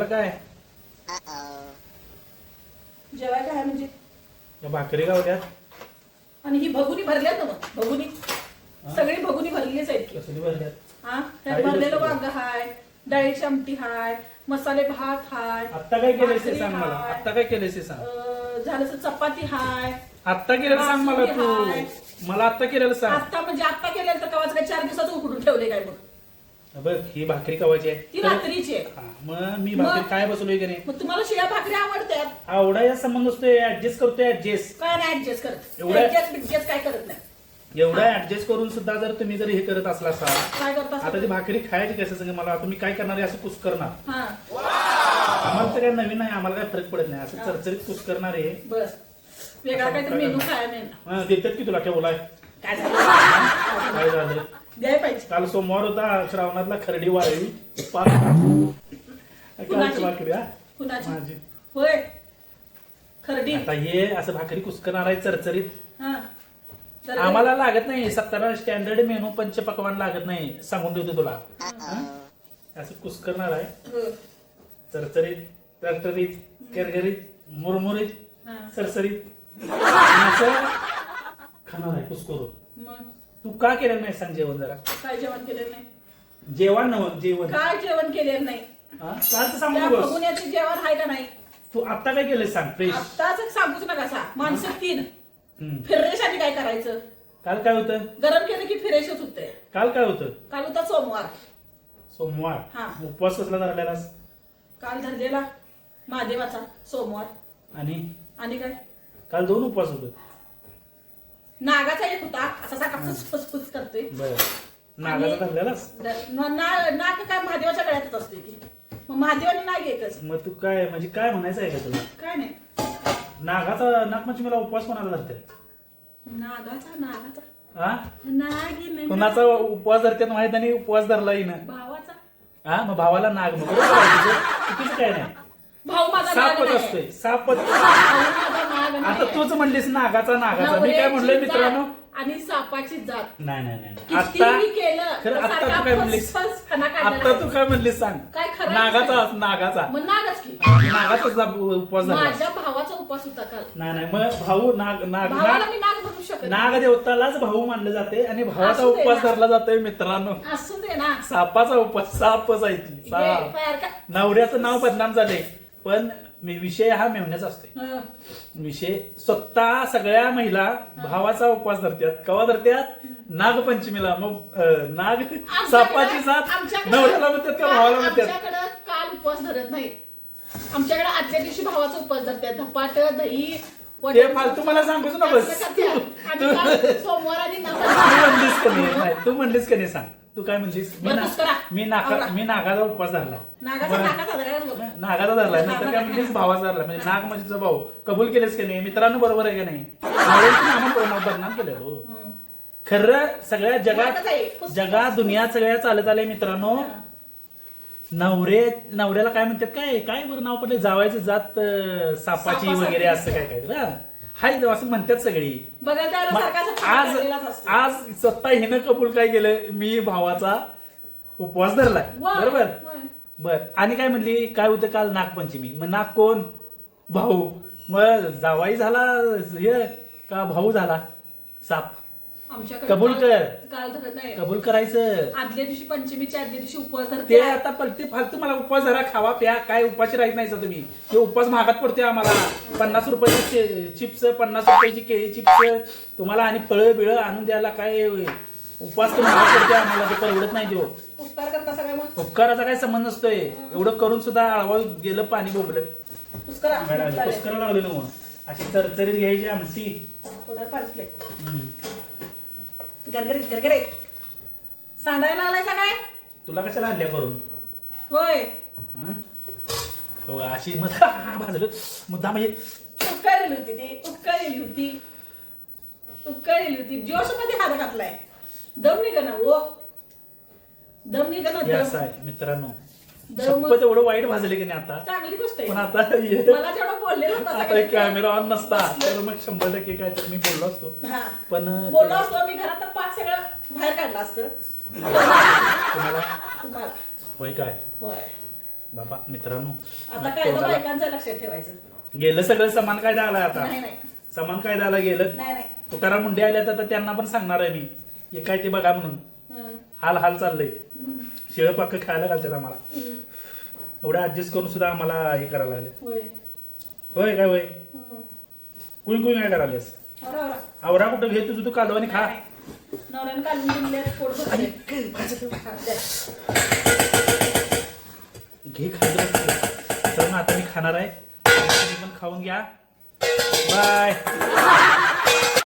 काय? जेवाय काय म्हणजे या भाकरी गावल्यात. आणि ही भगुनी भरल्यात ना मग भगुनी सगळी भगुनी भरलीच आहेत की. कसली भरल्यात? हा त्यात भरलेलं वांग हाय, डाळीची आमटी हाय, मसाले भात हाय. आत्ता काय केलंय ते भाकरी सांग मला. हाय. आत्ता काय केलंय ते सांग. झालं तर चपाती हाय. आत्ता केलेलं सांग मला बासुंदी तू. हाय. मला आत्ता केलेलं सांग. आता म्हणजे आता केलेलं तर कवाच काय 4 दिवसाचं उकडून ठेवले काय मग. बघ ही भाकरी कवाची आहे. ती रात्रीची आहे. हा, मग मी भाकरी काय बसवलोय की नाही. मग तुम्हाला शिळ्या भाकरी आवडतात. आवडा या संबंध असतोय. ऍडजस्ट करतोय. ऍडजस्ट काय नाही ऍडजस्ट करत. एवढं- ऍडजस्ट काय करत नाही. एवढा ऍडजस्ट करून सुद्धा जर तुम्ही जर हे करत असला असा काय करता आता ती भाकरी खायची कसं सांग मला. तुम्ही काय करणार आहे असं कुस करणार. हा आम्हाला तर काय नवीन आहे. आम्हाला काय फरक पडत नाही. असं चरचरीत कुस करणार आहे. बस वेगळा काहीतरी मेनू खायला नाही ना. हा, देतात की तुला ठेवलाय. काय झालं काय झालं. द्याय पाहिजे. काल सोमवार होता. श्रावणातला खरडी वाळली कुणाची? भाकरी हा कुणाची माझी. होय खरडी. आता हे असं भाकरी कुस्करणार आहे चरचरीत. हा तर आम्हाला लागत नाही. 17 स्टँडर्ड मेनू पंचपक्वान लागत नाही. सांगून देतो तुला. हा? असं कुस्करणार आहे हो. चरचरीत तरतरीत करगरीत मुरमुरीत हा. सरसरीत असं खाणार आहे कुस्करून. मग तू का केलं नाही सांग जेवण जरा. काय जेवण केलेलं नाही. जेवण नव जेवण. काय जेवण केलेलं नाही. हा? काल तर सांगू त्या नकोस. बघुण्याचं जेवण आहे का नाही. तू आता काय केलं सांग फ्रेश. आत्ताच सांगूच नका सा. माणसं 3 फिरण्यासाठी काय करायचं. काल काय होतं. गरम केलं की फिरेशच होते. काल काय होतं. काल होता सोमवार. सोमवार. हा. उपवास कसला धरलेलास. काल धरलेला महादेवाचा सोमवार. आणि काय काल 2 उपवास होते. नागाचा एक होता असा सारखा फुसफुस करतोय. बर नागाचा धरलेलास. नाग काय महादेवाच्या गळ्यातच असते ती. मग महादेवाने नाग एकच. मग तू काय म्हणजे काय म्हणायचं आहे का तुला. काय नाही. नागाचा नागपंचमीला उपवास कोणाला धरते. नागाचा हा नागिन कोणाचा उपवास धरतात माहित आणि उपवास धरला हिनं. भावाचा. हा मग भावाला नाग मग बरोबर आहे तुझं. चुकीचं काय नाही. भाऊ माझा नाग सापच नाही. असतोय सापच. भाऊ माझा नाग आता नाही. तूच म्हणलीस नागाचा मी काय म्हणलोय नवऱ्याची मित्रांनो. जात आणि सापाची जात. नाही नाही नाही कितीही केलं खरं तर आता सारखा तू काय म्हणलीस. फसफस खाना काढलेला आता आहे. तू काय म्हणलीस सांग. काय खरं नागाचा मग नागच की. नागाचा उपवास धरला. माझ्या भावाचा उपवास होता काल. नाही मग भाऊ नाग भावाला मी नाग म्हणू शकत नाही. नागदेवतालाच भाऊ मानलं जाते आणि भावाचा असू दे उपवास ना. धरला जातोय मित्रांनो. असू दे ना. सापाचा उपवास सापच आहे ती. हे साप. फायर का. नवऱ्याचं नाव बदनाम झालंय पण विषय हा मेवण्याचा असतोय. हं. विषय स्वतः सगळ्या महिला भावाचा उपवास धरतात. केव्हा धरतात. नागपंचमीला. मग नाग सापाची जात नवऱ्याला म्हणतात का भावाला म्हणतात. आमच्याकडं काल उपवास धरत नाही. आमच्याकडे आजच्या दिवशी भावाचा उपवास धरतात. धपाट दही ते फालतू मला सांगूच ना बस. आणि काल सोमवार आणि तू म्हणलीस का नाही. तू म्हणलीस का नाही सांग. तू काय म्हणलीस. बरं, करा. मी नागाचा उपवास धरला. नागाचा नागाचा धरलाय नंतर काय म्हणलीस भावाचा धरला. म्हणजे नाग म्हणजे तुझा भाऊ कबूल केलेस का नाही. मित्रांनो बरोबर आहे का नाही. बदनाम केलं हो. खरं सगळ्या जगात दुनियात सगळ्या चालत आलंय मित्रांनो. नवऱ्याला काय म्हणतात काय बरं नाव पडले जावायचं जात सापाची वगैरे असं काय हाय असं म्हणतात सगळी. आज स्वतः हिनं कबूल काय केलं. मी भावाचा उपवास धरलाय. बरोबर बर. आणि काय म्हणली काय होतं काल नागपंचमी. मग नाग कोण भाऊ. मग जावाई झाला हे का भाऊ झाला साप. कबूल कर. काल धरत नाही. कबूल करायचं. आदल्या दिवशी पंचमीच्या आदल्या दिवशी उपवास ते धरते. आता पलते फालतू मला उपवास धरा खावा प्या काय उपाशी राहत नाही तुम्ही. ते उपवास महागात पडते आम्हाला. 50 रुपयाची चिप्स 50 रुपयाची केळी चिप्स तुम्हाला आणि फळं बिळं आणून द्यायला काय उपवास तर महाग पडते आम्हाला. ते परवडत नाही देऊ. उपकार करता सगळ्या मग. उपकाराचा काय संबंध नसतोय. एवढं करून सुद्धा आळवा गेलं पाणी बोबलं. पुष्करा पुष्करा लावले ना मग अशी चरचरीत घ्यायची आमटी. गरगरीत सांडायला आलायचा काय. तुला कशाला आणल्या करून. होय अशी भाजलं मुद्दा म्हणजे उपकाळलेली होती जोश मध्ये हात घातलाय. दम निघ ना ओ. दम निघ ना. असं आहे मित्रांनो. शपथ एवढं वाईट भाजले की नाही आता. चांगली गोष्ट आहे. पण आता मला जेवढं बोललेलं होतं आता कॅमेरा ऑन नसता तर मग 100% काय तर मी बोललो असतो. पण बोललो असतो मी घरात पाच सगळं बाहेर काढलं असतं. तुम्हाला तुम्हाला होय काय होय बाबा मित्रांनो आता काय तर बायकांचं लक्षात ठेवायचं. गेलं सगळं समान कायदा आलाय आता. नाही नाही समान कायदा आला गेलं. नाही नाही. तुकाराम मुंडे आले आता त्यांना पण सांगणार आहे मी हे काय ते बघा म्हणून. हं. हाल हाल चाललंय. शिळ पाक खायला घालतात आम्हाला. एवढं ऍडजस्ट करून सुद्धा आम्हाला हे करायला लागले. होय. होय काय होय हं. कुणी कुणी काय करायलास. आवरा, आवरा. आवरा कुठं घे तुझं तू काढू आणि खा. नाही, नाही. नवऱ्यानं काढून दिले पोट भरले. हा, द्या. घे खायचं तर आता मी खाणार आहे तुम्ही पण खाऊन घ्या. बाय.